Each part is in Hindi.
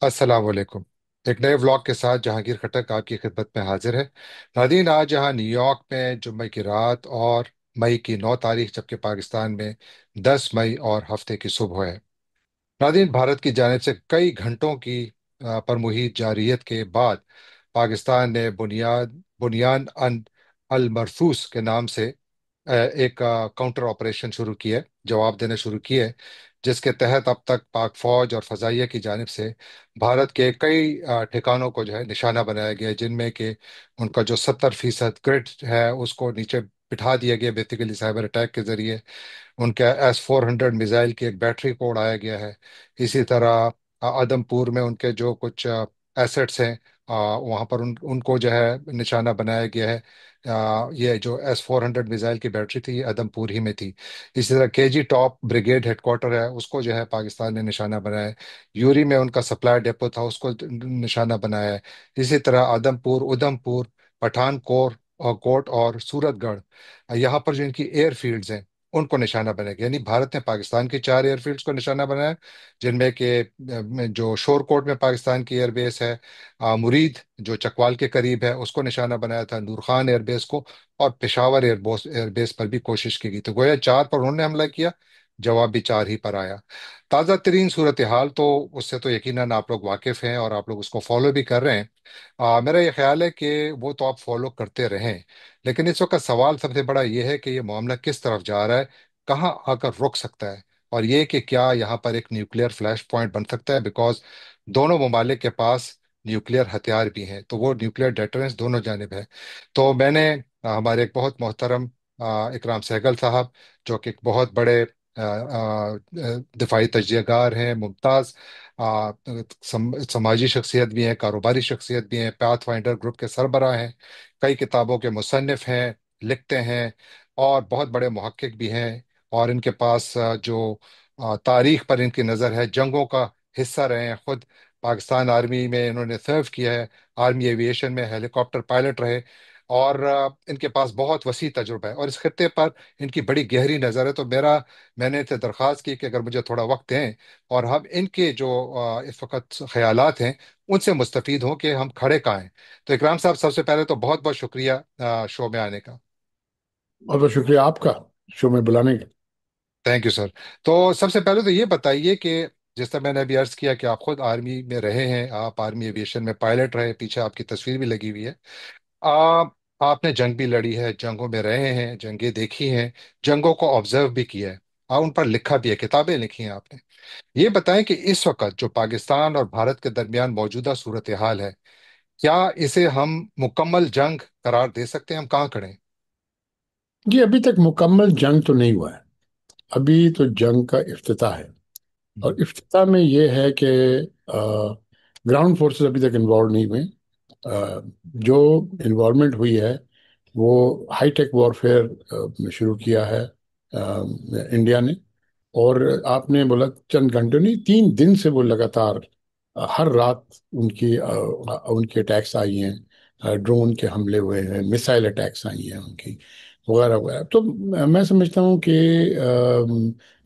अस्सलाम वालेकुम। एक नए व्लॉग के साथ जहांगीर खटक आपकी खिदमत में हाजिर है। नादीन, आज यहाँ न्यूयॉर्क में जुम्मे की रात और मई की 9 तारीख, जबकि पाकिस्तान में 10 मई और हफ्ते की सुबह है। नादीन, भारत की जानिब से कई घंटों की पर मुहित जारियत के बाद पाकिस्तान ने बुनियान अन अल मरसूस के नाम से एक काउंटर ऑपरेशन शुरू किया, जवाब देना शुरू किए, जिसके तहत अब तक पाक फौज और फजाइया की जानिब से भारत के कई ठिकानों को जो है निशाना बनाया गया है, जिनमें कि उनका जो 70% ग्रिड है उसको नीचे बिठा दिया गया बेसिकली साइबर अटैक के जरिए। उनके S-400 मिसाइल की एक बैटरी को उड़ाया गया है। इसी तरह आदमपुर में उनके जो कुछ एसेट्स हैं, वहाँ पर उनको जो है निशाना बनाया गया है। ये जो S-400 मिसाइल की बैटरी थी, ये आदमपुर ही में थी। इसी तरह KG टॉप ब्रिगेड हेडक्वार्टर है, उसको जो है पाकिस्तान ने निशाना बनाया है। यूरी में उनका सप्लाई डेपो था, उसको निशाना बनाया है। इसी तरह आदमपुर, उधमपुर, पठानकोट और कोट और सूरतगढ़, यहाँ पर जो इनकी एयरफील्ड्स हैं उनको निशाना बनाया गया। यानी भारत ने पाकिस्तान की 4 एयरफील्ड्स को निशाना बनाया, जिनमें कि जो शोरकोट में पाकिस्तान की एयरबेस है, मुरीद जो चकवाल के करीब है उसको निशाना बनाया था, नूर खान एयरबेस को, और पेशावर एयरबेस पर भी कोशिश की गई। तो गोया 4 पर उन्होंने हमला किया, जवाब भी 4 ही पर आया। ताज़ा तरीन सूरत हाल तो उससे तो यकीनन आप लोग वाकिफ हैं और आप लोग उसको फॉलो भी कर रहे हैं। मेरा ये ख्याल है कि वो तो आप फॉलो करते रहें, लेकिन इस वक्त सवाल सबसे बड़ा ये है कि ये मामला किस तरफ जा रहा है, कहाँ आकर रुक सकता है, और ये कि क्या यहाँ पर एक न्यूक्लियर फ्लैश पॉइंट बन सकता है। बिकॉज दोनों ममालिक के पास न्यूक्लियर हथियार भी हैं, तो वो न्यूक्लियर डेटरेंस दोनों जानिब है। तो मैंने हमारे एक बहुत मोहतरम इकराम सहगल साहब, जो कि एक बहुत बड़े दिफाई तजज़ियागार हैं, मुमताज़ समाजी शख्सियत भी हैं, कारोबारी शख्सियत भी हैं, पाथ फाइंडर ग्रुप के सरबराह हैं, कई किताबों के मुसन्निफ हैं, लिखते हैं, और बहुत बड़े मुहक्किक भी हैं। और इनके पास जो तारीख पर इनकी नज़र है, जंगों का हिस्सा रहे हैं खुद, पाकिस्तान आर्मी में इन्होंने सर्व किया है, आर्मी एविएशन में हेलीकॉप्टर पायलट रहे, और इनके पास बहुत वसी तजुर्बा है और इस खत्ते पर इनकी बड़ी गहरी नज़र है। तो मैंने इनसे दरख्वास्त की कि अगर मुझे थोड़ा वक्त दें और हम इनके जो इस वक्त ख्यालात हैं उनसे मुस्तफीद हों कि हम खड़े कहाँ हैं। तो इकराम साहब, सबसे पहले तो बहुत बहुत शुक्रिया शो में आने का। बहुत बहुत शुक्रिया आपका शो में बुलाने का। Thank you sir. तो सबसे पहले तो ये बताइए कि जिस तरह मैंने अभी अर्ज किया कि आप खुद आर्मी में रहे हैं, आप आर्मी एविएशन में पायलट रहे, पीछे आपकी तस्वीर भी लगी हुई है। आप आपने जंग भी लड़ी है, जंगों में रहे हैं, जंगें देखी हैं, जंगों को ऑब्जर्व भी किया है, और उन पर लिखा भी है, किताबें लिखी हैं आपने। ये बताएं कि इस वक्त जो पाकिस्तान और भारत के दरमियान मौजूदा सूरत हाल है, क्या इसे हम मुकम्मल जंग करार दे सकते हैं? हम कहाँ खड़े हैं? ये अभी तक मुकम्मल जंग तो नहीं हुआ है। अभी तो जंग का इफ्तिताह है। और हम्म। इफ्तिताह में ये है कि ग्राउंड फोर्सेस अभी तक इन्वॉल्व नहीं हुए। जो इन्वॉल्वमेंट हुई है वो हाईटेक वॉरफेयर शुरू किया है इंडिया ने। और आपने बोला चंद घंटों नहीं, 3 दिन से वो लगातार हर रात उनकी अटैक्स आई हैं, ड्रोन के हमले हुए हैं, मिसाइल अटैक्स आई हैं उनकी, वगैरह वगैरह। तो मैं समझता हूँ कि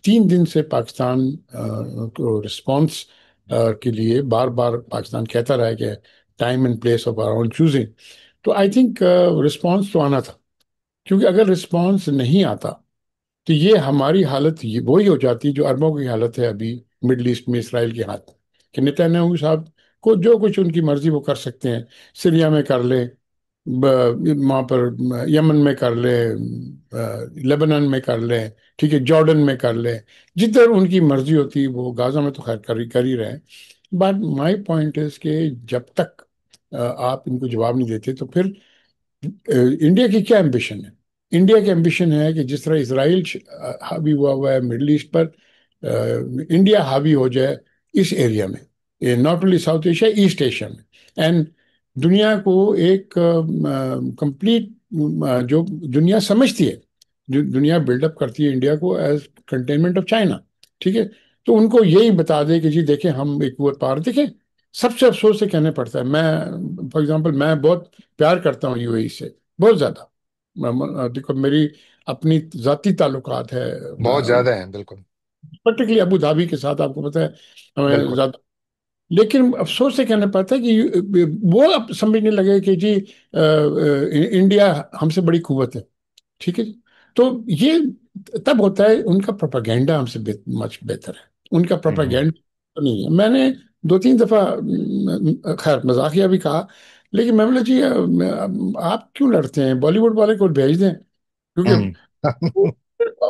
3 दिन से पाकिस्तान को रिस्पॉन्स के लिए बार बार पाकिस्तान कहता रहा है कि time and place of our own choosing. तो आई थिंक रिस्पॉन्स तो आना था, क्योंकि अगर रिस्पॉन्स नहीं आता तो ये हमारी हालत ये वही हो जाती जो अरबों की हालत है अभी मिडल ईस्ट में इसराइल के हाथ। कि नेतन्याहू साहब को जो कुछ उनकी मर्जी वो कर सकते हैं। सीरिया में कर ले, वहाँ पर यमन में कर ले, लेबनान में कर ले, ठीक है, जॉर्डन में कर ले, जिधर उनकी मर्जी होती वो गाजा में तो खैर कर ही रहे हैं। बट माई पॉइंट इज कि जब तक आप इनको जवाब नहीं देते तो फिर इंडिया की क्या एम्बिशन है? इंडिया की एम्बिशन है कि जिस तरह इसराइल हावी हुआ है मिडल ईस्ट पर, इंडिया हावी हो जाए इस एरिया में, not only south Asia, east Asia में। एंड दुनिया को एक कंप्लीट, जो दुनिया समझती है, जो दुनिया बिल्डअप करती है इंडिया को एज कंटेनमेंट ऑफ चाइना, ठीक है, तो उनको यही बता दे कि जी देखें हम एक वो पार देखें। सबसे अफसोस से कहने पड़ता है, मैं फॉर एग्जांपल मैं बहुत प्यार करता हूँ यूएई से, बहुत ज्यादा। देखो मेरी अपनी जाती ताल्लुकात है, बहुत ज्यादा है, बिल्कुल। पर्टिकुलरली अबू धाबी के साथ, आपको पता है हमें बिल्कुल। ज्यादा लेकिन अफसोस से कहना पड़ता है कि वो अब समझने लगे कि जी इंडिया हमसे बड़ी कुवत है। ठीक है जी। तो ये तब होता है, उनका प्रोपागेंडा हमसे मच बेहतर है। उनका हम्म। प्रोपागेंडा तो नहीं है। मैंने दो तीन दफा खैर मजाकिया भी कहा, लेकिन मैं बोला जी आप क्यों लड़ते हैं, बॉलीवुड वाले को भेज दें। क्योंकि हम्म। वो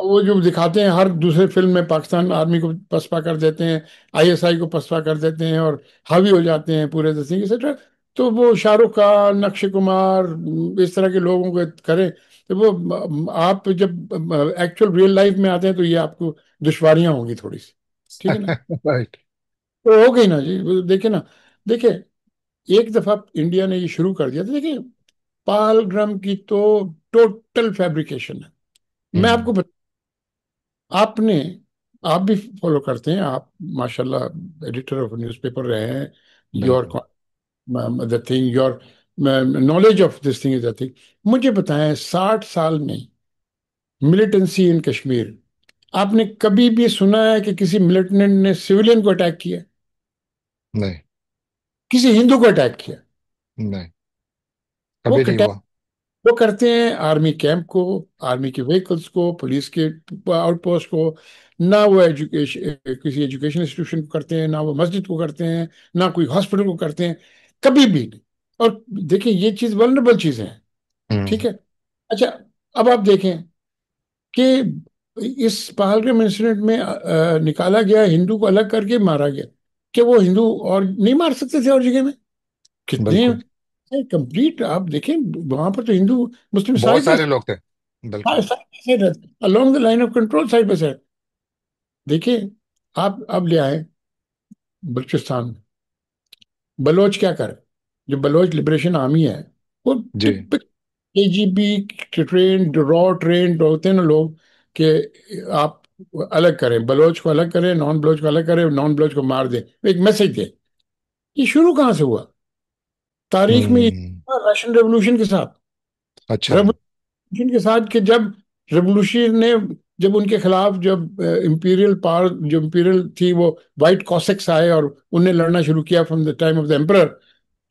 वो जो दिखाते हैं हर दूसरे फिल्म में पाकिस्तान आर्मी को पसपा कर देते हैं, आईएसआई को पसपा कर देते हैं और हावी हो जाते हैं पूरे देश एक्सेट्रा। तो वो शाहरुख खान, अक्षय कुमार, इस तरह के लोगों को करें। तो वो आप जब एक्चुअल रियल लाइफ में आते हैं तो ये आपको दुश्वारियां होंगी थोड़ी सी। ठीक है ना। राइट। तो हो गई ना जी, वो देखिए ना। देखिए, एक दफा इंडिया ने ये शुरू कर दिया था, देखिए पालग्राम की तो टोटल फैब्रिकेशन है। मैं हम्म। आपको आपने आप भी फॉलो करते हैं आप, माशाल्लाह, एडिटर ऑफ न्यूज़पेपर रहे हैं। योर बिल्कुल। The thing your knowledge of this thing is the thing. मुझे बताएं, 60 साल में मिलिटेंसी इन कश्मीर, आपने कभी भी सुना है कि किसी मिलिटेंट ने सिविलियन को अटैक किया, नहीं। किसी हिंदू को अटैक किया? नहीं, वो कभी नहीं अटैक हुआ। वो करते हैं आर्मी कैंप को, आर्मी के व्हीकल्स को, पुलिस के आउटपोस्ट को। ना वो एजुकेशन, किसी एजुकेशन इंस्टीट्यूशन को करते हैं, ना वो मस्जिद को करते हैं, ना कोई हॉस्पिटल को करते हैं, कभी भी नहीं। और देखिए ये चीज वल्नरेबल चीजें हैं। ठीक हम्म। है। अच्छा, अब आप देखें कि इस पहलगाम इंसिडेंट में निकाला गया हिंदू को अलग करके मारा गया। कि वो हिंदू और नहीं मार सकते थे और जगह में? कितने बिल्कुल। कंप्लीट आप देखें, वहां पर तो हिंदू मुस्लिम बहुत साइड बाय सारे लोग थे। बिल्कुल। Side, along the line of control, side by side. देखिए, आप अब ले आए बलूचिस्तान में, बलोच क्या करे? जो बलोच लिबरेशन आर्मी है, वो जी। टिपिक केजीबी ट्रेन, रॉ ट्रेन होते हैं ना लोग, कि आप अलग करें, बलोच को अलग करें, नॉन बलोच को अलग करें, नॉन बलोच को मार दें, एक मैसेज दे। ये शुरू कहाँ से हुआ तारीख में? ये हम्म। रशियन रेवोल्यूशन के साथ। अच्छा। रेवोल्यूशन के साथ कि जब रेवोल्यूशन ने, जब उनके खिलाफ, जब इंपीरियल पावर जो इंपीरियल थी, वो वाइट कॉसेक्स आए और उनने लड़ना शुरू किया from the time of the emperor.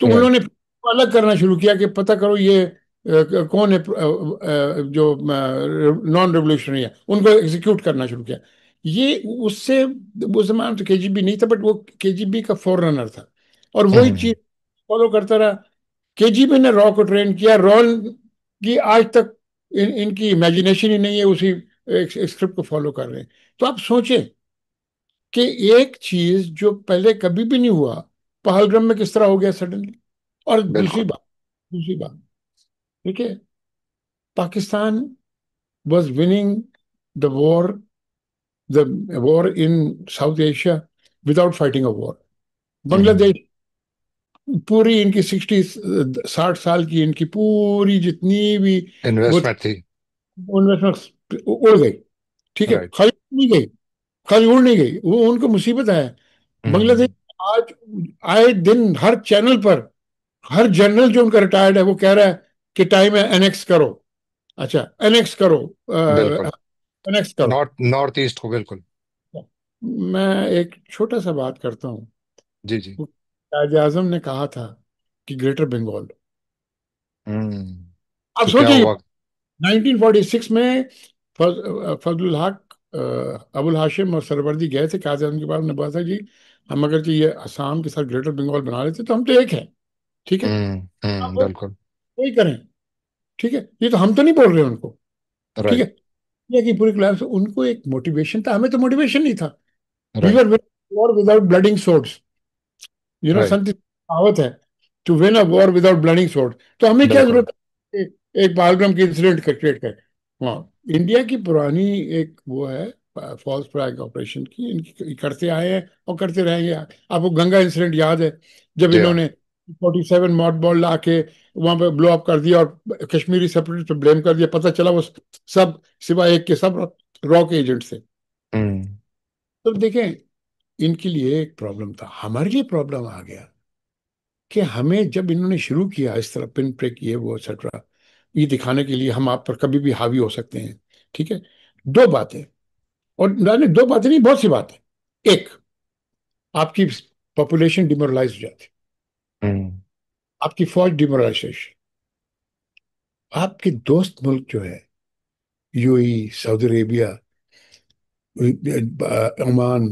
तो उन्होंने राइट। अलग करना शुरू किया कि पता करो ये कौन है, जो नॉन रेवोल्यूशनरी है, उनको एग्जीक्यूट करना शुरू किया। ये उससे, उस जमाने में तो केजीबी नहीं था, बट वो केजीबी का फोररनर था। और वही हम्म। चीज फॉलो करता रहा। केजीबी ने रॉ को ट्रेन किया, रॉ की आज तक इनकी इमेजिनेशन ही नहीं है, उसी स्क्रिप्ट को फॉलो कर रहे हैं। तो आप सोचें कि एक चीज जो पहले कभी भी नहीं हुआ, पहलगाम में किस तरह हो गया सडनली। और बिल्कुल। दूसरी बात, ठीक है, Pakistan was winning the the war in South Asia without fighting a war. हम्म। बांग्लादेश, पूरी इनकी 60 60 साल की इनकी पूरी जितनी भी वो इन्वेस्टमेंट थी। इन्वेस्टमेंट उड़ गई। ठीक है, राइट। खाली नहीं गई, खाली उड़ नहीं गई, वो उनको मुसीबत है। बांग्लादेश हम्म। आज आए दिन हर चैनल पर हर जनरल जो उनका रिटायर्ड है वो कह रहा है कि टाइम है एनेक्स करो। अच्छा, एनेक्स करो, बिल्कुल। एनेक्स करो। नॉर्थ ईस्ट को बिल्कुल। मैं एक छोटा सा बात करता हूँ। जी जी। कायद आजम ने कहा था कि ग्रेटर बंगाल, हम्म। आप तो क्या सोचिए हुआ? 1946 में फजलुल हक, अबुल हाशिम और सरवर्दी गए थे कायद आजम के पास। ने बोला था जी, हम अगर जो ये असम के साथ ग्रेटर बंगाल बना लेते तो हम तो एक हैं। ठीक है, आप वो बिल्कुल। वही करें। ठीक है, ये तो हम तो नहीं बोल रहे उनको। ठीक है, राइट। ये कि पूरी क्लास उनको एक मोटिवेशन था, हमें तो मोटिवेशन नहीं था। We right. War war without bloodying swords। Right. संत कहावत है, to win a war without bloodying sword. तो हमें क्या बिल्कुल। जरूरत है एक पहलगाम की इंसिडेंट क्रिएट कर? हाँ, इंडिया की पुरानी एक वो है फॉल्स फ्लैग ऑपरेशन की, इनकी करते आए हैं और करते रहेंगे। आपको गंगा इंसिडेंट याद है, जब जी हाँ। इन्होंने 47 मॉड बॉल ला के वहां पे ब्लो अप कर दिया और कश्मीरी सेपरेटिस्ट पे ब्लेम कर दिया, पता चला वो सब सिवाय एक के सब रॉ के एजेंट थे। हम्म। तो देखें, इनके लिए एक प्रॉब्लम था, हमारे लिए प्रॉब्लम आ गया कि हमें जब इन्होंने शुरू किया इस तरह पिन प्रिक ये वो एक्सेट्रा, ये दिखाने के लिए हम आप पर कभी भी हावी हो सकते हैं। ठीक है, दो बातें, और नहीं, दो बातें नहीं, बहुत सी बातें। एक, आपकी पॉपुलेशन डिमोरलाइज हो जाती, हम्म। आपकी फौज डिमोरलाइजेशन, आपके दोस्त मुल्क जो है, UAE, Saudi Arabia, Oman,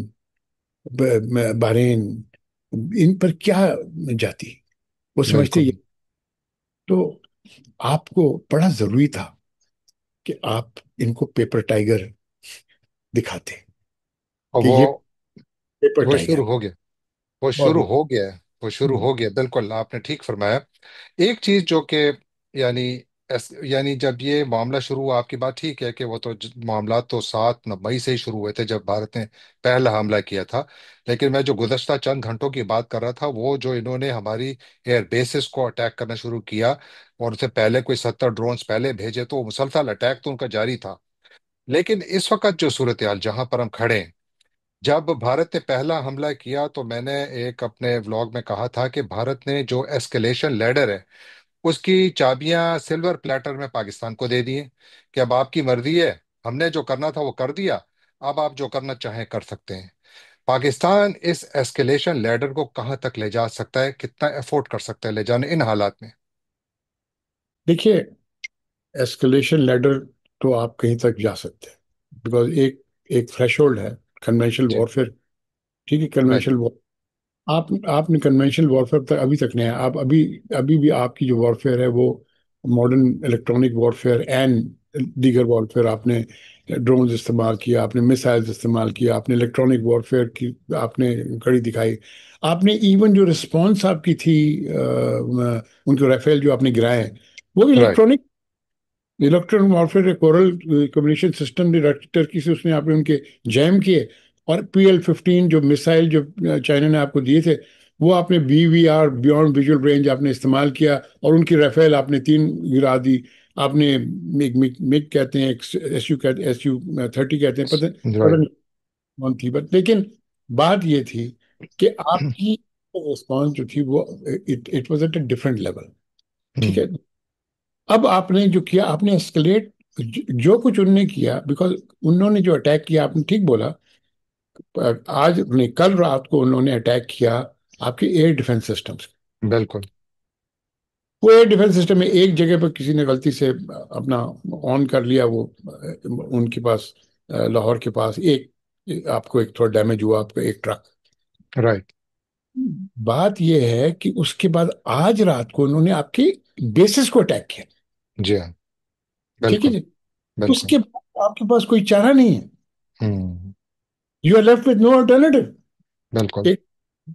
Bahrain, इन पर क्या जाती, वो समझते ये। बिल्कुल। तो आपको बड़ा जरूरी था कि आप इनको पेपर टाइगर दिखाते, और कि ये पेपर वो टाइगर शुरू हो गया। वो और शुरू हो गया है। वो शुरू हम्म, हो गया, बिल्कुल आपने ठीक फरमाया। एक चीज जो कि यानी यानी जब ये मामला शुरू हुआ, आपकी बात ठीक है कि वो तो मामला तो 7 मई से ही शुरू हुए थे जब भारत ने पहला हमला किया था। लेकिन मैं जो गुज़श्ता चंद घंटों की बात कर रहा था, वो जो इन्होंने हमारी एयर बेसिस को अटैक करना शुरू किया, और उससे पहले कोई 70 ड्रोन्स पहले भेजे, तो मुसलसल अटैक तो उनका जारी था। लेकिन इस वक्त जो सूरत हाल जहां पर हम खड़े हैं, जब भारत ने पहला हमला किया तो मैंने एक अपने व्लॉग में कहा था कि भारत ने जो एस्केलेशन लैडर है, उसकी चाबियां सिल्वर प्लेटर में पाकिस्तान को दे दी हैं कि अब आपकी मर्जी है, हमने जो करना था वो कर दिया, अब आप जो करना चाहें कर सकते हैं। पाकिस्तान इस एस्केलेशन लैडर को कहां तक ले जा सकता है, कितना एफोर्ड कर सकता है ले जाने इन हालात में? देखिए, एस्केलेशन लैडर तो आप कहीं तक जा सकते हैं, बिकॉज एक एक थ्रेशोल्ड है कन्वेंशनल जी। वॉरफेयर। ठीक है, राइट। कन्वेंशनल, आपने कन्वेंशनल वॉरफेयर तक अभी तक नहीं है। आप अभी अभी भी आपकी जो वॉरफेयर है वो मॉडर्न इलेक्ट्रॉनिक वॉरफेयर एंड दीगर वॉरफेयर, आपने ड्रोन्स इस्तेमाल किया, आपने मिसाइल्स इस्तेमाल किया, आपने इलेक्ट्रॉनिक वॉरफेयर की आपने कड़ी दिखाई, आपने इवन जो रिस्पॉन्स आपकी थी उनके राफेल जो आपने गिराए, वो भी right. Electronic, electronic warfare coral communication system Turkey से उसने आपने उनके जैम किए। और PL-15 जो मिसाइल जो चाइना ने आपको दिए थे, वो आपने BVR, बियॉन्ड विजुअल रेंज, आपने इस्तेमाल किया, और उनकी राफेल आपने 3 गिरा दी। आपने मिग मिग मिग कहते हैं, SU कहते हैं, SU-30 कहते हैं, पता पता राइट। नहीं कौन थी, बट लेकिन बात ये थी कि आपकी रिस्पॉन्स जो थी वो it it was at a different level. ठीक है। अब आपने जो किया, आपने एस्केलेट, जो कुछ उन्होंने किया, बिकॉज उन्होंने जो अटैक किया, आपने ठीक बोला, आज नहीं, कल रात को उन्होंने अटैक किया आपके एयर डिफेंस सिस्टम्स। बिल्कुल। वो एयर डिफेंस सिस्टम में एक जगह पर किसी ने गलती से अपना ऑन कर लिया, वो उनके पास लाहौर के पास आपको एक थोड़ा डैमेज हुआ, आपका एक ट्रक। राइट। बात यह है कि उसके बाद आज रात को उन्होंने आपकी बेसिस को अटैक किया। जी हाँ। ठीक है बिल्कुल। जी। बिल्कुल। उसके बाद आपके पास कोई चारा नहीं है, hmm. You are left with no alternative. बिल्कुल। एक,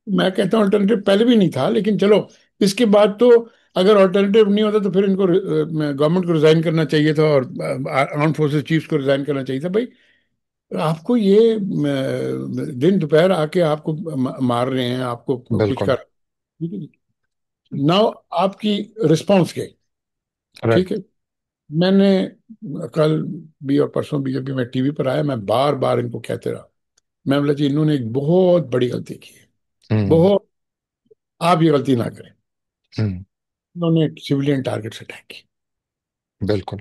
मैं कहता हूँ अल्टरनेटिव पहले भी नहीं था, लेकिन चलो, इसके बाद तो अगर अल्टरनेटिव नहीं होता तो फिर इनको गवर्नमेंट को रिजाइन करना चाहिए था, और आर्म फोर्सेस चीफ को रिजाइन करना चाहिए था भाई। आपको ये दिन दोपहर आके आपको मार रहे हैं, आपको कुछ बिल्कुल। कर, नाउ आपकी रिस्पॉन्स के। राइट। ठीक है। मैंने कल भी और परसों भी जब भी मैं टीवी पर आया, मैं बार बार इनको कहते रहा, मैं बोला जी इन्होंने एक बहुत बड़ी गलती की है, हम्म। बहुत, आप ये गलती ना करें। हम्म। उन्होंने सिविलियन टारगेट्स अटैक किए, बिल्कुल।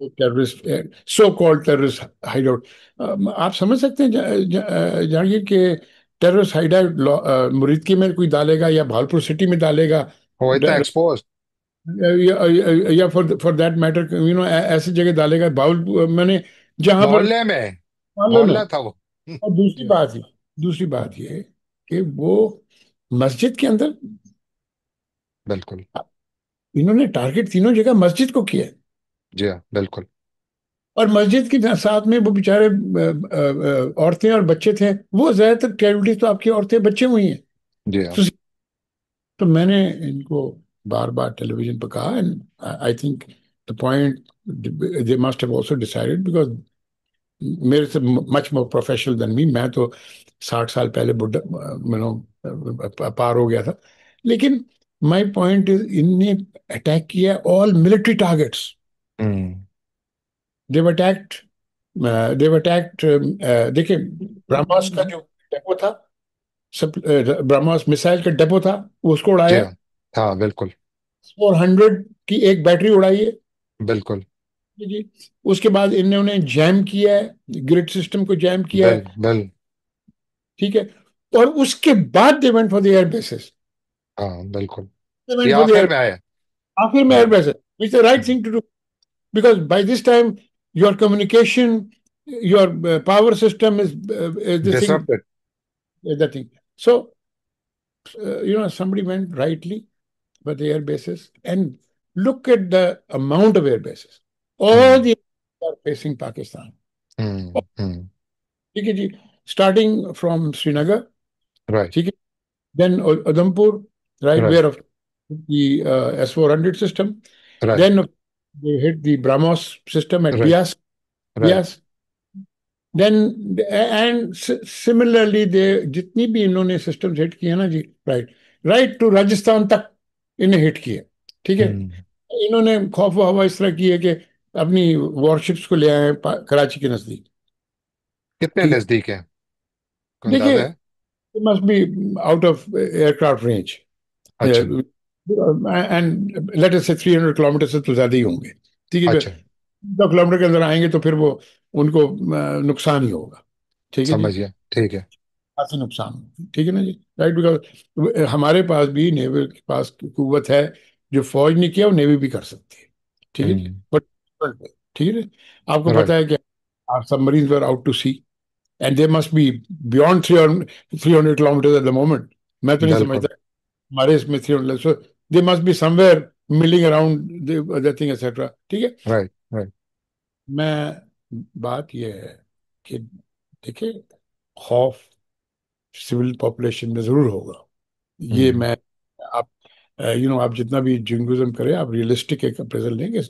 Terrorist, so called terrorist hideout. आप समझ सकते हैं जहांगीर के टेररिस्ट हाइडआउट मुरीदकी में कोई डालेगा, या भावलपुर सिटी में डालेगा, वो इतना एक्सपोज। या फॉर दैट मैटर ऐसी जगह डालेगा, बाउल मैंने जहां पर, मोहल्ले में। मालूम है। मोहल्ला था वो। और जी हाँ। दूसरी बात ये कि वो मस्जिद के अंदर, बिल्कुल। इन्होंने टारगेट तीनों जगह मस्जिद को किया है। जी हाँ। बिल्कुल। और मस्जिद के साथ में वो बेचारे औरतें और बच्चे थे, वो ज्यादातर कैजुअलिटी तो आपकी औरतें बच्चे हुई हैं। जी हाँ। तो, तो मैंने इनको बार बार टेलीविजन पर कहा, and I think the point they must have also decided, because मेरे से much more professional than me, मैं तो 60 साल पहले बुढ़ा पार हो गया था। लेकिन माय पॉइंट इज, इनने अटैक किया ऑल मिलिट्री टारगेट्स। हम्म। देव अटैक्ट देव अटैक्ट देखिए, ब्रह्मास का जो डेपो था, सब ब्रह्मास मिसाइल का डेपो था, उसको जी उड़ाया। हाँ। हाँ बिल्कुल। 400 की एक बैटरी उड़ाई है बिल्कुल। जी। उसके बाद इन्होंने जैम किया है, ग्रिड सिस्टम को जैम किया बिल है। बिल। ठीक है। और उसके बाद they went for the air bases, हाँ बिल्कुल। दे ये वेंट फॉर द आखिर एयर, में आया। आखिर में air hmm. Bases, it's the right hmm. Thing to do, because by this time your communication, your power system is the thing, disrupted. is the thing. So somebody went rightly by the air bases, and look at the amount of air bases. All hmm. the are facing Pakistan. Hmm. ठीक है जी, starting from Srinagar, राइट। ठीक है, then Udhampur, right, right. where of the S-400 system, right. then they hit the BrahMos system at right. Bias, right. Bias, then and similarly they, जितनी भी इन्होंने सिस्टम हिट किए ना जी, राइट, राइट टू राजस्थान तक इन्हें हिट किए। ठीक है, हम्म। इन्होंने खौफ हवा इस तरह की है कि अपनी वॉरशिप्स को ले आए हैं कराची के नजदीक। कितने ठीक है, नजदीक है, कोई देखिए, अंदाजा है? Must be out of aircraft range, अच्छा। एंड लेट अस से 300 किलोमीटर से तो ज्यादा ही होंगे। ठीक है, अच्छा। 100 किलोमीटर के अंदर आएंगे तो फिर वो उनको नुकसान ही होगा। ठीक है जी, समझ गया, ठीक है। काफी नुकसान होगा। ठीक है ना जी, राइट, बिकॉज हमारे पास भी नेवल के पास कुव्वत है, जो फौज ने किया वो नेवी भी कर सकती है। ठीक है जी, हम्म। बट ठीक है ना, आपको राइट। पता है कि our submarines were out to sea, and they must be beyond 300 kilometre at the moment. मैं तो नहीं बिल्कुल। समझता हमारे इसमें 300, so they must be somewhere milling around the thing etcetera. ठीक है, राइट। राइट। मैं, बात यह है कि देखिए, खौफ सिविल पॉपुलेशन में जरूर होगा, ये हम्म। मैं, आप आप जितना भी जिंगुज्म करें, आप रियलिस्टिक एक अप्रेजल लेंगे,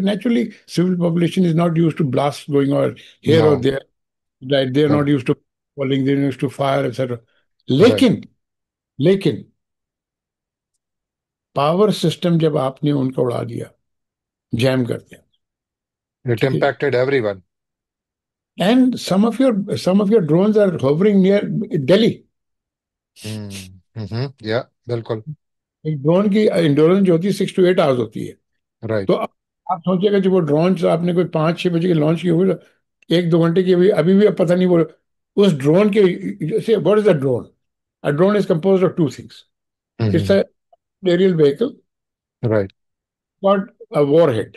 naturally civil population is not use to blast going और नो। हियर और there, right, they are right. Not use to falling, they are use to fire etcetera. Right. लेकिन लेकिन पावर सिस्टम जब आपने उनका उड़ा दिया, जैम कर दिया, इट ठीक है, impacted everyone. And some of your drones are hovering near Delhi. या बिल्कुल। एक ड्रोन की इंड्योरेंस जो होती है 6 to 8 आवर्स होती है। तो राइट। आप सोचिएगा जब वो ड्रोन आपने कोई 5-6 बजे के लॉन्च किए हुए, 1-2 घंटे की अभी भी अब पता नहीं वो, उस ड्रोन के, जैसे what is a drone? A drone is compose of two things, it's hmm. A aerial vehicle right. Got a warhead,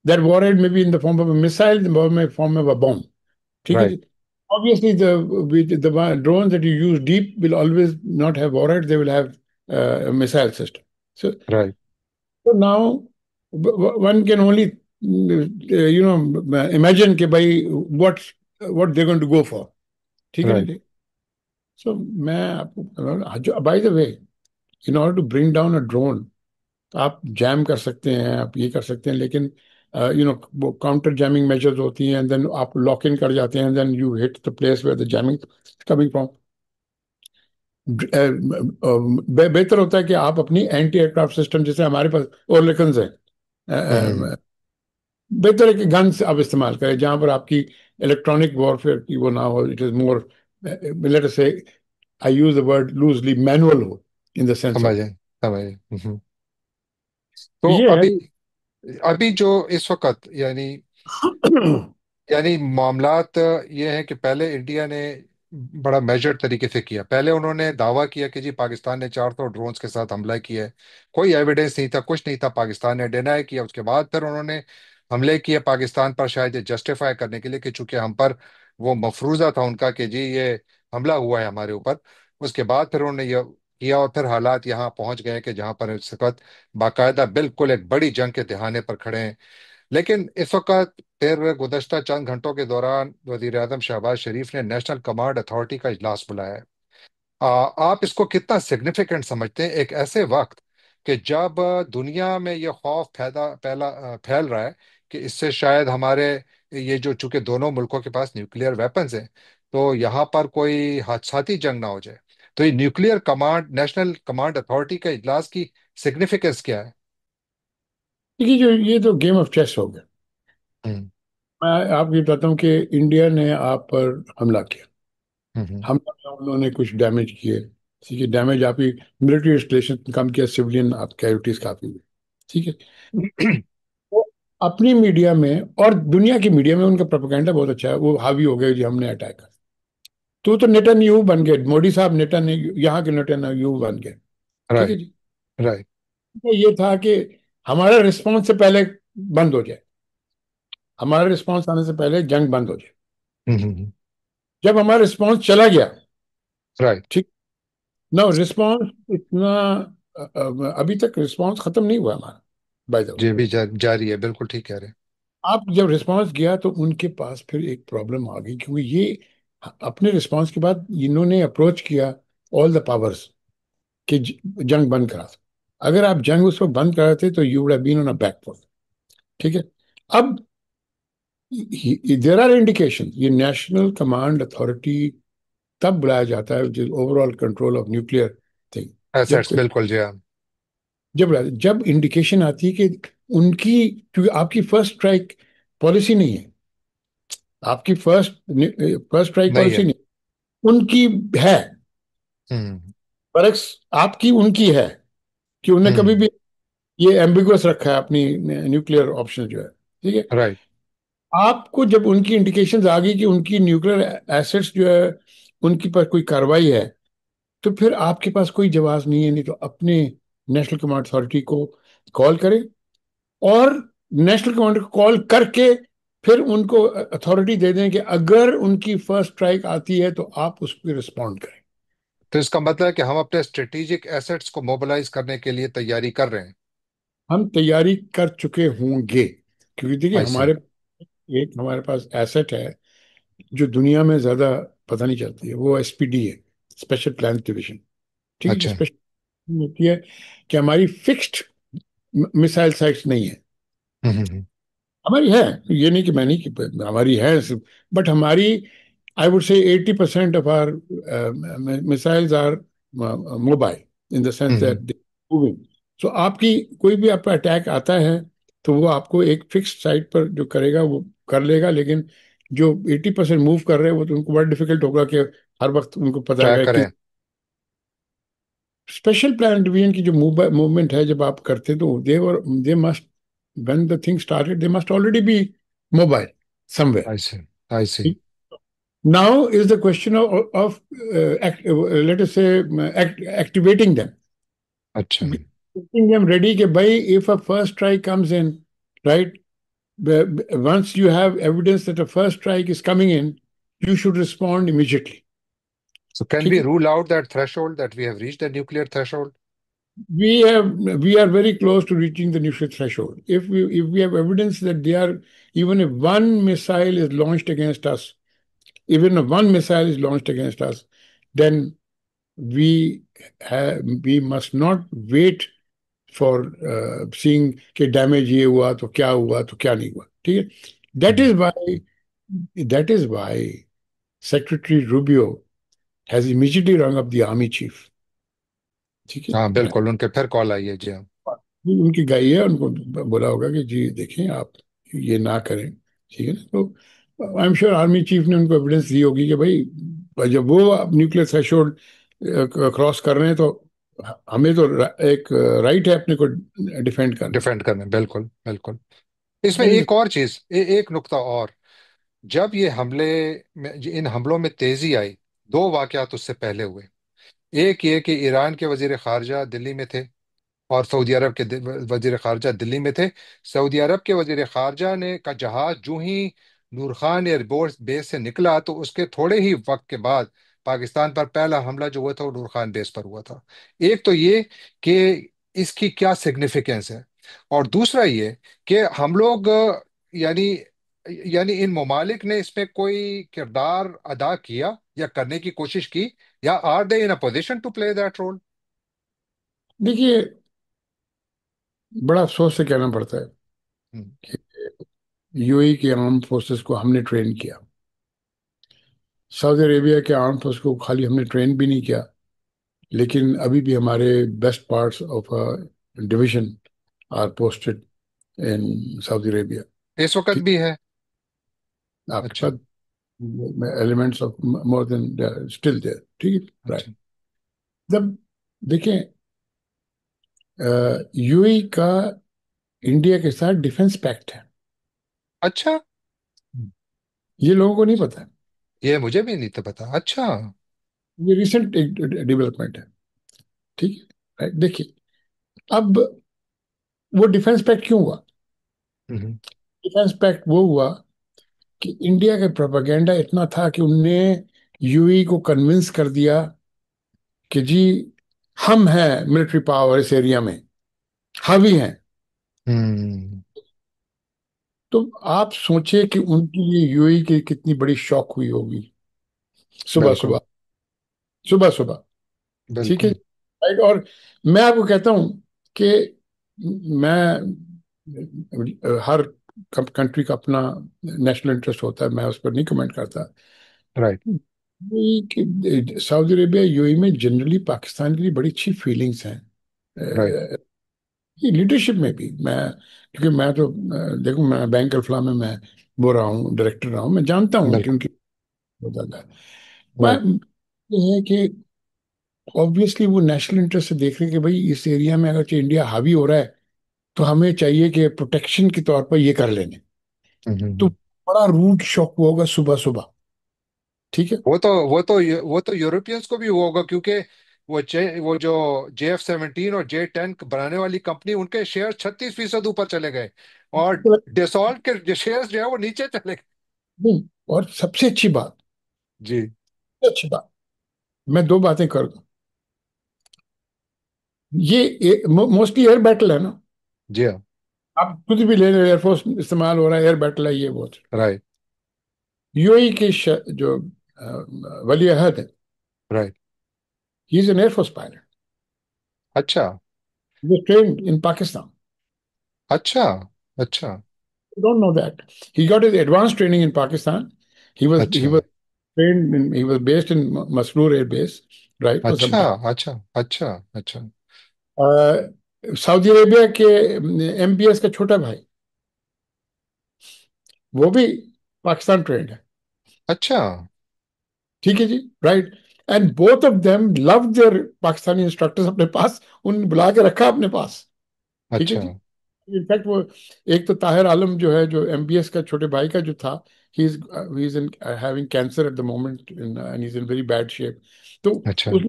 that warhead में be in the form of a missile, the form of a bomb. ठीक है राइट। जी, obviously the drones that you use deep will always not have warheads, they will have a missile system. Right. So now one can only imagine कि भाई what they're going to go for. ठीक है ना राइट। जी, so मैं आपको, by the way, in order to bring down a drone, आप जैम कर सकते हैं, आप ये कर सकते हैं, लेकिन वो काउंटर जैमिंग मेजर्स होती हैं, एंड देन आप लॉक इन कर जाते हैं, then you hit the place where the jamming coming from. बेहतर होता है कि आप अपनी एंटी एयरक्राफ्ट सिस्टम, जैसे हमारे पास ओरलेकन्स हैं, हम्म। बेहतर है कि गन्स आप इस्तेमाल करें जहां पर आपकी इलेक्ट्रॉनिक वॉरफेयर की वो ना हो, it is more, let us say, I use the word loosely, manual हो, इन द सेंस ऑफ, समझे, समझे। तो ये है। अभी, अभी जो इस वक्त यानी, यानी मामलात ये है कि पहले इंडिया ने बड़ा मेजर तरीके से किया। पहले उन्होंने दावा किया कि जी पाकिस्तान ने 400 ड्रोन्स के साथ हमला किया है। कोई एविडेंस नहीं था, कुछ नहीं था, पाकिस्तान ने डिनाई किया। उसके बाद फिर उन्होंने हमले किए पाकिस्तान पर, शायद ये जस्टिफाई करने के लिए कि चूंकि हम पर वो मफरूजा था उनका कि जी ये हमला हुआ है हमारे ऊपर। उसके बाद फिर उन्होंने ये किया, और फिर हालात यहाँ पहुंच गए कि जहां पर इस वक्त बाकायदा बिल्कुल एक बड़ी जंग के तिहाने पर खड़े हैं। लेकिन इस वक्त फिर गुज़श्ता चंद घंटों के दौरान वजीर आजम शहबाज शरीफ ने नेशनल कमांड अथॉरिटी का इजलास बुलाया है। आप इसको कितना सिग्निफिकेंट समझते हैं एक ऐसे वक्त कि जब दुनिया में ये खौफ फैल रहा है कि इससे शायद हमारे, ये जो चूंकि दोनों मुल्कों के पास न्यूक्लियर वेपन्स हैं, तो यहाँ पर कोई हादसाती जंग ना हो जाए। तो ये nuclear command, national command authority का इजलास की सिग्निफिकेंस क्या है? देखिए, जो ये तो गेम ऑफ चेस हो गया। हम्म। मैं आपको ये बताता हूँ कि इंडिया ने आप पर हमला किया, हम्म। हमला में उन्होंने कुछ डैमेज किए, ठीक है, डैमेज आपकी मिलिट्री इंस्टॉलेशन कम किया, सिविलियन आप कैजुअलिटीज काफी हुई। ठीक है, वो अपनी मीडिया में और दुनिया की मीडिया में उनका प्रोपेगेंडा बहुत अच्छा है, वो हावी हो गया जी हमने अटैक कर। तो नेतन्याहू बन गए, मोदी साहब नेतन्याहू, यहाँ के नेतन्याहू बन गए। ठीक है राइट। जी। राइट। तो ये था कि हमारा रिस्पांस से पहले बंद हो जाए, हमारा रिस्पांस आने से पहले जंग बंद हो जाए। जब हमारा रिस्पांस चला गया, राइट। ठीक, ना रिस्पांस इतना अभी तक रिस्पांस खत्म नहीं हुआ हमारा, बाय द वे। जी, भी जारी है, बिल्कुल ठीक कह रहे हैं। आप जब रिस्पांस गया तो उनके पास फिर एक प्रॉब्लम आ गई, क्योंकि ये अपने रिस्पांस के बाद इन्होंने अप्रोच किया ऑल द पावर्स कि जंग बंद करा दो। अगर आप जंग उस वक्त बंद कराते तो you would have been on a back foot. ठीक है। अब देयर आर इंडिकेशन, ये नेशनल कमांड अथॉरिटी तब बुलाया जाता है, जो overall control of nuclear thing. जब एसेट्स, बिल्कुल जी हाँ। जब जब इंडिकेशन आती है कि उनकी, क्योंकि आपकी फर्स्ट स्ट्राइक पॉलिसी नहीं है, आपकी फर्स्ट स्ट्राइक नहीं पॉलिसी है। नहीं, उनकी है। हम्म। बरक्स आपकी उनकी है कि उन्हें कभी हम्म। भी ये एम्बिगुअस रखा है अपनी न्यूक्लियर ऑप्शन जो है। ठीक है। राइट। आपको जब उनकी इंडिकेशंस आ गई कि उनकी न्यूक्लियर एसेट्स जो है उनकी पर कोई कार्रवाई है, तो फिर आपके पास कोई जवाब नहीं है, नहीं तो अपने नेशनल कमांड अथॉरिटी को कॉल करें, और नेशनल कमांड को कॉल करके फिर उनको अथॉरिटी दे दें कि अगर उनकी फर्स्ट स्ट्राइक आती है तो आप उस पर रिस्पॉन्ड करें। तो इसका मतलब है कि हम अपने स्ट्रेटेजिक एसेट्स को मोबिलाइज करने के लिए तैयारी कर रहे हैं। हम तैयारी कर चुके होंगे, क्योंकि देखिए आई सी। हमारे पास एसेट है जो दुनिया में ज्यादा पता नहीं चलती है, वो एसपीडी है, स्पेशल प्लान डिवीजन। ठीक है, जो अच्छा। स्पेशल होती है कि हमारी फिक्स्ड मिसाइल साइट्स नहीं है। हम्म। हमारी है, ये नहीं कि मैं नहीं कि हमारी है, बट हमारी, आई would say 80% of our missiles are mobile in the sense hmm. That moving. So आपकी कोई भी आपका अटैक आता है तो वो आपको एक फिक्स्ड साइट पर जो करेगा वो कर लेगा, लेकिन जो 80% मूव कर रहे हैं वो तो उनको बड़ा डिफिकल्ट होगा कि हर वक्त उनको पता ट्रैक है कि करें। स्पेशल प्लान डिवीजन की जो मूवमेंट है जब आप करते हैं तो they must, when the thing started they must already be mobile somewhere. I see. I see. Now is the question let us say activating them, अच्छा। getting them ready कि भाई if a first strike comes in, right, once you have evidence that a first strike is coming in, you should respond immediately. So can ठीक we है। rule out that threshold that we have reached the nuclear threshold? We are very close to reaching the nuclear threshold. If we have evidence that they are, even if one missile is launched against us, even if one missile is launched against us, then we must not wait for seeing कि डैमेज ये हुआ तो क्या हुआ तो क्या नहीं हुआ। ठीक है। That hmm. Is why that is why secretary Rubio has immediately rung up the army chief. ठीक हाँ है। बिल्कुल, उनके फिर कॉल आई है जी हाँ। उनकी गई है, उनको बोला होगा कि जी देखें आप ये ना करें। ठीक है ना। तो I am sure army chief ने उनको एविडेंस दी होगी कि भाई जब वो न्यूक्लियर थ्रेशोल्ड क्रॉस कर रहे हैं तो हमें तो एक राइट है अपने को डिफेंड करने का। डिफेंड करने, बिल्कुल बिल्कुल। इसमें That is एक और चीज, एक नुक्ता और। जब ये हमले में, इन हमलों में तेजी आई, दो वाकयात उससे पहले हुए। एक ये कि ईरान के वजीर खारजा दिल्ली में थे, और सऊदी अरब के वजीर खारजा दिल्ली में थे। सऊदी अरब के वजीर खारजा ने का जहाज जो ही नूर खान एयरबोर्स बेस से निकला, तो उसके थोड़े ही वक्त के बाद पाकिस्तान पर पहला हमला जो हुआ था वो नूर खान बेस पर हुआ था। एक तो ये कि इसकी क्या सिग्निफिकेंस है, और दूसरा ये कि हम लोग यानी यानी इन ममालिक ने इसमें कोई किरदार अदा किया या करने की कोशिश की, या are they in a position to play that role? देखिए, बड़ा अफसोस से कहना पड़ता है कि यूएई के आर्म फोर्सेस को हमने ट्रेन किया, सऊदी अरेबिया के आर्म फोर्स को खाली हमने ट्रेन भी नहीं किया, लेकिन अभी भी हमारे best parts of division are posted in Saudi Arabia. इस वक्त ठीक। भी है। आपके अच्छा। पास elements of more than still there. ठीक है, राइट। अच्छा। जब देखें, यूएई का इंडिया के साथ डिफेंस पैक्ट है, अच्छा। ये लोगों को नहीं पता है। ये मुझे भी नहीं था पता। अच्छा। ये रिसेंट एक डेवलपमेंट है। ठीक है, राइट, देखिए। अब वो डिफेंस पैक्ट क्यों हुआ? हम्म। डिफेंस पैक्ट वो हुआ कि इंडिया का प्रोपेगेंडा इतना था कि उनने यूएई को कन्विंस कर दिया कि जी हम हैं मिलिट्री पावर इस एरिया में, हावी हैं। हम्म। तो आप सोचिए कि उनके लिए यूएई की कितनी बड़ी शॉक हुई होगी। सुबह बिल्कुल। सुबह, सुबह सुबह। ठीक है, बिल्कुल। राइट। और मैं आपको कहता हूं कि मैं, हर कंट्री का अपना नेशनल इंटरेस्ट होता है, मैं उस पर नहीं कमेंट करता। राइट। कि सऊदी अरेबिया यूएई में जनरली पाकिस्तान के लिए बड़ी अच्छी फीलिंग्स हैं। राइट। लीडरशिप में भी मैं, क्योंकि मैं तो देखो, मैं बैंक अल्फला में मैं वो रहा हूँ, डायरेक्टर रहा हूँ, मैं जानता हूँ कि बिल्कुल। उनकी बहुत ज्यादा है। राइट। मैं, ये है कि ऑब्वियसली वो नेशनल इंटरेस्ट से देख रहे हैं कि भाई इस एरिया में अगर इंडिया हावी हो रहा है तो हमें चाहिए कि प्रोटेक्शन के तौर पर ये कर लेने। तो हम्म। बड़ा रूड शॉक हुआ होगा सुबह सुबह। ठीक है, वो तो यूरोपियंस को भी हुआ होगा, क्योंकि वो जो JF-17 और J-10 बनाने वाली कंपनी, उनके शेयर 36% ऊपर चले गए। और तो डेसॉल्ट के शेयर जो है वो नीचे चले गए। नहीं, और सबसे अच्छी बात, जी। सबसे अच्छी बात, मैं दो बातें कर दूं। ये मोस्टली एयर बैटल है ना। जी हाँ। आप खुद भी ले लो, एयरफोर्स इस्तेमाल हो रहा है, एयर बैटल है ये वो। राइट। यूएई के जो वली अहद है, right. He is an air force pilot, अच्छा। ही ट्रेन्ड इन पाकिस्तान। अच्छा। अच्छा। You don't know that. He got his advanced training in Pakistan. He अच्छा। was trained in, he was based in Masroor Air Base, right, for some अच्छा। time. अच्छा। अच्छा। अच्छा। सऊदी अरेबिया के एमबीएस का छोटा भाई, वो भी पाकिस्तान ट्रेंड है। अच्छा। ठीक है जी, right. And both of them love their Pakistani instructors अपने पास, उन बुला के रखा अपने पास। ठीक है अच्छा। जी। इनफैक्ट वो, एक तो ताहिर आलम जो है, जो एमबीएस का छोटे भाई का जो था, he is in having cancer eight the moment and he is in very bad shape. तो अच्छा। उसने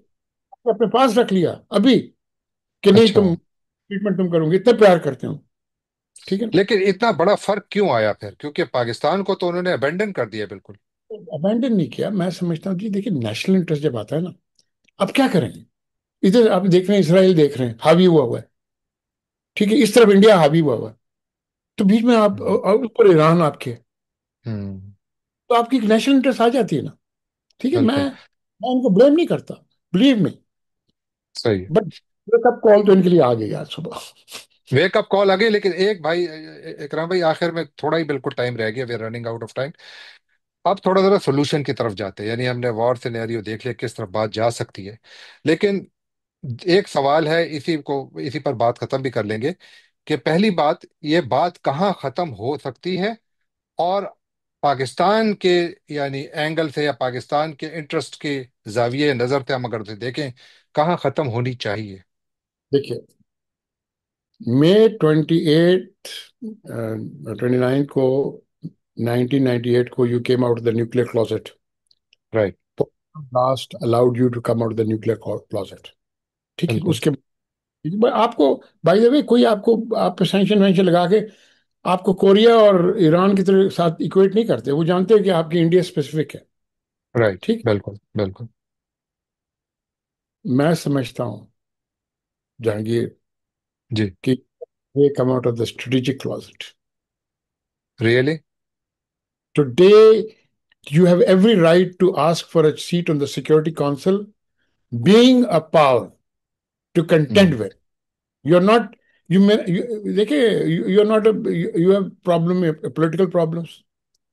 अपने पास रख लिया अभी, कि नहीं अच्छा। तुम ट्रीटमेंट तुम करोगे, इतने प्यार करते हो। ठीक है ना। लेकिन इतना बड़ा फर्क क्यों आया फिर? क्योंकि पाकिस्तान को तो उन्होंने अबेंडन कर दिया बिल्कुल। अबैंडन नहीं किया, मैं समझता हूँ जी, देखिए नेशनल इंटरेस्ट जब आता है ना, अब क्या करेंगे? इधर आप देख रहे हैं, इसराइल देख रहे हैं, हावी हुआ हुआ है। ठीक है, इस तरफ इंडिया हावी हुआ हुआ है। तो बीच में आप, हम्म। और ऊपर ईरान आपके, हम्म। तो आपकी नेशनल इंटरेस्ट आ जाती है ना। ठीक है, मैं बिल्कुल। मैं इनको ब्लेम नहीं करता, बिलीव मी। सही है। बट वेकअप कॉल तो इनके लिए आ गई आज सुबह। वेकअप कॉल आ गई, लेकिन एक भाई, इकराम भाई, आखिर में थोड़ा ही बिल्कुल टाइम रह गया, we are running out of time. अब थोड़ा जरा सोल्यूशन की तरफ जाते हैं, यानी हमने वॉर सिनेरियो देख लिया किस तरफ बात जा सकती है। लेकिन एक सवाल है, इसी पर बात खत्म भी कर लेंगे, कि पहली बात, ये बात कहाँ खत्म हो सकती है, और पाकिस्तान के यानी एंगल से या पाकिस्तान के इंटरेस्ट के जाविये नजर से हम अगर उसे देखें, कहाँ खत्म होनी चाहिए? देखिए, मई 28, 29 को, 1998 को, you came out the nuclear closet. Right. Last allowed you to come out the nuclear closet. ठीक है, बिल्कुल। उसके आपको, बाय द वे, कोई आपको, आप सैंक्शन वैंक्शन लगा के आपको कोरिया और ईरान की तरह साथ इक्वेट नहीं करते। वो जानते हैं कि आपकी इंडिया स्पेसिफिक है। राइट। ठीक। बिल्कुल। बिल्कुल। मैं समझता हूँ जहांगीर जी। कि they come out of the strategic closet. Really. Today, you have every right to ask for a seat on the Security Council, being a power to contend hmm. with. You're not, you may, देखिए, you're not a, you have problem, political problems,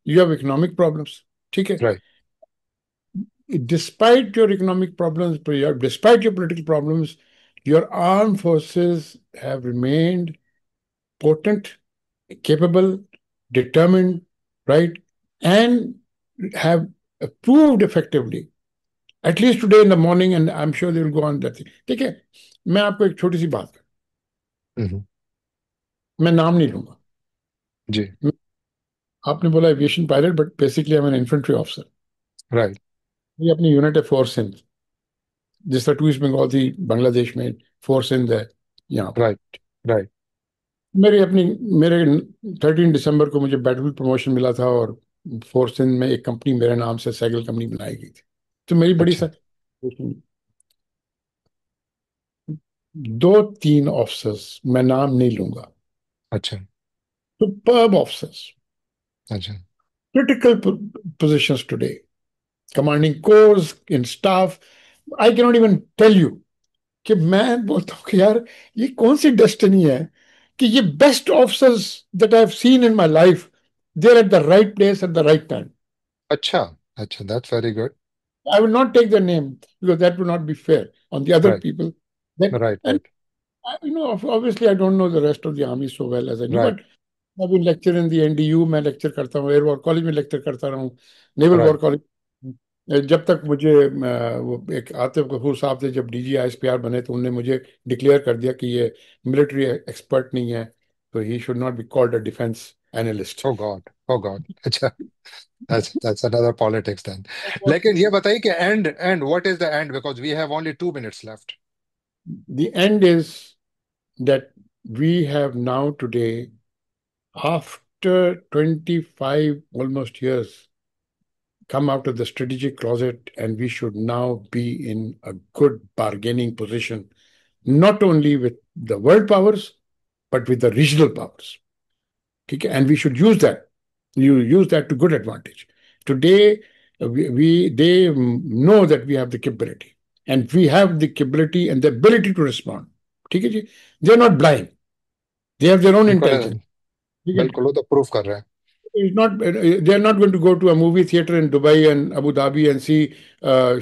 you have economic problems. ठीक है, right. despite your economic problems, despite your political problems, your armed forces have remained potent, capable, determined, right, and have proved effectively. At least today in the morning, and I'm sure they will go on that thing. ठीक है, मैं आपको एक छोटी सी बात, हम्म। मैं नाम नहीं लूंगा। जी। आपने बोला aviation pilot, but basically I am an infantry officer. Right. ये अपनी यूनिट है फोर्स सिंध, जिस तरह टू ईस्ट बंगाल थी, बांग्लादेश में फोर्स सिंध है यहाँ पर। राइट। राइट। मेरी अपनी मेरे 13 दिसंबर को मुझे बैटल प्रमोशन मिला था, और फोर्स सिंध में एक कंपनी मेरे नाम से साइकिल कंपनी बनाई गई थी। तो मेरी बड़ी अच्छा। सर, दो तीन ऑफिसर्स, मैं नाम नहीं लूंगा, अच्छा। सुपर्ब ऑफिसर्स, अच्छा। Critical positions today, commanding corps in staff. I can not even tell you कि मैं बोलता हूँ कि यार ये कौन सी डेस्टिनी है कि ये best officers that I have seen in my life, they are at the right place at the right time. अच्छा। अच्छा, that's very good. I will not take their name because that will not be fair on the other right. people. Then, right. and right. obviously I don't know the rest of the army so well as I do, right. but I've been lecturing in the NDU, मैं लेक्चर करता हूँ, एयर वॉर कॉलेज में लेक्चर करता रहा हूँ, नेवल वॉर राइट। कॉलेज। जब तक मुझे वो एक आतिफ गफूर साहब थे, जब डीजी आईएसपीआर बने, तो उन्होंने मुझे डिक्लेयर कर दिया कि ये मिलिट्री एक्सपर्ट नहीं है, तो he should not be called a defence analyst. Oh God. Oh God. अच्छा। that's another politics then. लेकिन ये बताइए कि and what is the end, because we have only 2 minutes left. The end is that we have now today, after 25 almost years, come out of the strategic closet, and we should now be in a good bargaining position, not only with the world powers, but with the regional powers. Okay? And we should use that. You use that to good advantage. Today, they know that we have the capability, and we have the capability and the ability to respond. ठीक है जी, they are not blind. They have their own बिल्कुल। intelligence. ठीक है, बिल्कुल, वो तो प्रूफ कर रहे हैं। it's not, they are not going to go to a movie theater in Dubai and Abu Dhabi and see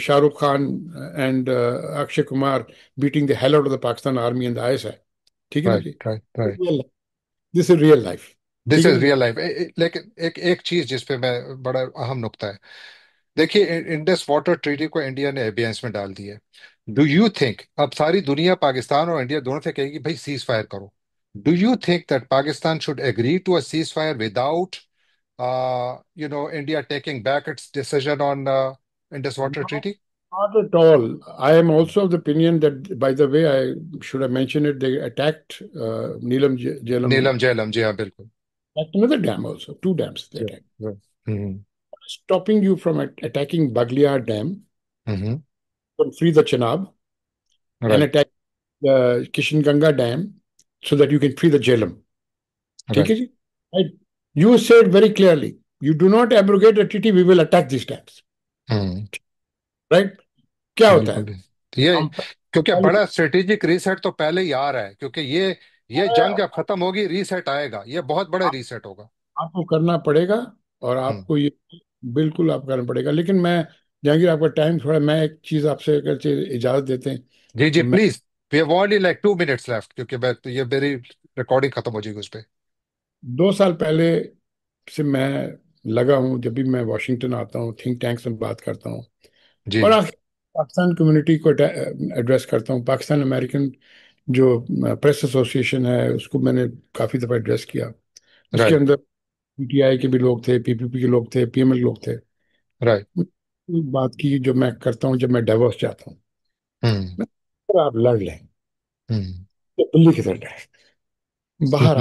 Shah Rukh Khan and Akshay Kumar beating the hell out of the Pakistan army and the ISI. ठीक है ना राइट। जी, right. Right. This is real life. This ठीक है इज जी। Real life. लेकिन एक एक चीज जिस पे मैं, बड़ा अहम नुक्ता है। देखिए, इंडस वाटर ट्रीटी को इंडिया ने एबियंस में डाल दिया है। डू यू थिंक अब सारी दुनिया पाकिस्तान और इंडिया दोनों से कहेगी भाई सीज फायर करो? Do you think that Pakistan should agree to a ceasefire without India taking back its decision on Indus Water Not, Treaty? not at all. I am also of the opinion that, by the way, I should have mentioned it, they attacked Neelam Jhelum, Neelam Jhelum, जी हाँ, बिल्कुल। attacked another dam also, two dams they जी। attacked. जी। Hmm. Stopping you from attacking Baglia Dam, hmm. from free the Chenab, and right. attack Kishinganga Dam so that you can free the Jhelum. ठीक है राइट। जी? Right? You said very clearly, you do not abrogate a treaty, we will attack these dams. Hmm. Right? क्या होता बिल्कुल है? भी। ये हम क्योंकि पहले बड़ा स्ट्रेटेजिक रीसेट तो पहले ही आ रहा है, क्योंकि ये जंग जब खत्म होगी रीसेट आएगा, ये बहुत बड़ा रीसेट होगा। आपको करना पड़ेगा, और हम्म। आपको ये बिल्कुल आप करना पड़ेगा। लेकिन मैं, जहांगीर आपका टाइम थोड़ा, मैं एक चीज आपसे अगर से इजाजत देते हैं जी जी, तो मैं, please. We have only like 2 minutes left, क्योंकि मैं ये मेरी रिकॉर्डिंग खत्म हो जाएगी उस पे। 2 साल पहले से मैं लगा हूं, जब भी मैं वॉशिंगटन आता हूं, थिंक टैंक्स में बात करता हूं, और जी। आखिर पाकिस्तान कम्युनिटी को एड्रेस करता हूं, पाकिस्तान अमेरिकन जो प्रेस एसोसिएशन है उसको मैंने काफी दफा एड्रेस किया। उसके राइट। अंदर पीटीआई के भी लोग थे, पीपीपी के लोग थे, पीएमएल के लोग थे। राइट। एक बात की जो मैं करता हूँ, जब मैं डाइवोर्स चाहता हूँ, हम्म। मैं, अगर आप लड़ लें हम्म। तो दिल्ली की तरह लड़ें, बाहर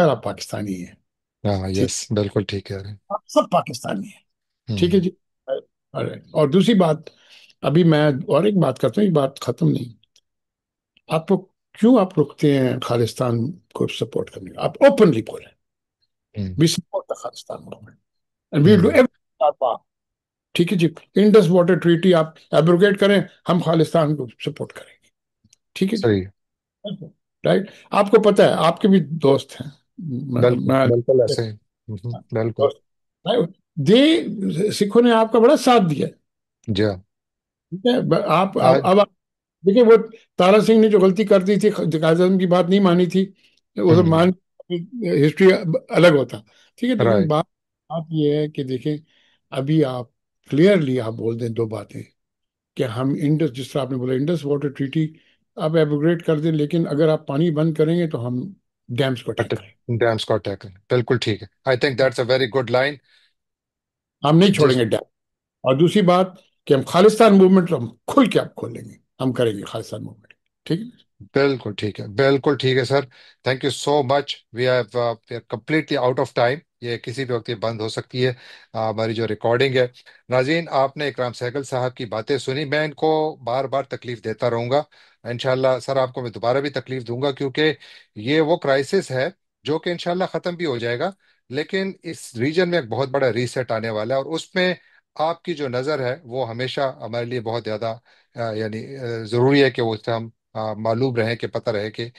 आप पाकिस्तानी हैं। हाँ, ठीक, यस, बिल्कुल ठीक कह रहे हैं। आप सब पाकिस्तानी हैं। ठीक है हम्म। जी। और दूसरी बात, अभी मैं और एक बात करता हूँ, ये बात खत्म नहीं। आप लोग क्यों आप रुकते हैं खालिस्तान को सपोर्ट करने का? आप ओपनली बोलें, hmm. We support the Khalistan movement and we do hmm. Everything. ठीक है जी, इंडस वाटर ट्रीटी आप एब्रोगेट करें, हम खालिस्तान को सपोर्ट करेंगे। ठीक है जी। सही है। राइट? आपको पता है, आपके भी दोस्त हैं, बिल्कुल मैं बिल्कुल ऐसे ही। बिल्कुल। दोस्त, दे सिखों ने आपका बड़ा साथ दिया। जी हाँ। ठीक है, आप आज। अब देखिए, वो तारा सिंह ने जो गलती कर दी थी, कायद आज़म की बात नहीं मानी थी, वो तो हम्म। मान, हिस्ट्री अलग होता। ठीक है, लेकिन राइट। बात ये है कि देखें, अभी आप क्लियरली आप बोल दें दो बातें, कि हम इंडस, जिस तरह आपने बोला इंडस वाटर ट्रीटी आप एब्रोगेट कर दें, लेकिन अगर आप पानी बंद करेंगे तो हम डैम्स को अटैक करेंगे, डैम्स को अटैक, बिल्कुल ठीक है। I think that's a very good line. हम नहीं जिस छोड़ेंगे डैम। और दूसरी बात कि हम खालिस्तान मूवमेंट हम खुल के आप खोलेंगे, हम करेंगे खालिस्तान मूवमेंट। ठीक है। बिल्कुल ठीक है, बिल्कुल ठीक है sir. Thank you so much. We have completely out of time, ये किसी भी वक्त ये बंद हो सकती है हमारी जो रिकॉर्डिंग है। नाजीन, आपने इकराम सहगल साहब की बातें सुनी, मैं इनको बार बार तकलीफ देता रहूंगा। इंशाल्लाह सर आपको मैं दोबारा भी तकलीफ दूंगा, क्योंकि ये वो क्राइसिस है जो कि इंशाल्लाह ख़त्म भी हो जाएगा, लेकिन इस रीजन में एक बहुत बड़ा रीसेट आने वाला है, और उसमें आपकी जो नज़र है वो हमेशा हमारे लिए बहुत ज़्यादा यानी ज़रूरी है कि वो उससे हम मालूम रहे, कि पता रहे कि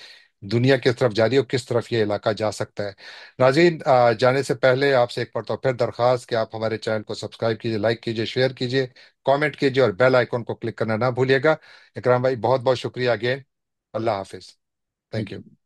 दुनिया किस तरफ जा रही है और किस तरफ ये इलाका जा सकता है। नाज़रीन, जाने से पहले आपसे एक बार तो फिर दरख्वास्त कि आप हमारे चैनल को सब्सक्राइब कीजिए, लाइक कीजिए, शेयर कीजिए, कमेंट कीजिए और बेल आइकन को क्लिक करना ना भूलिएगा। इकराम भाई, बहुत बहुत शुक्रिया again. Allah Hafiz. Thank thank you. You.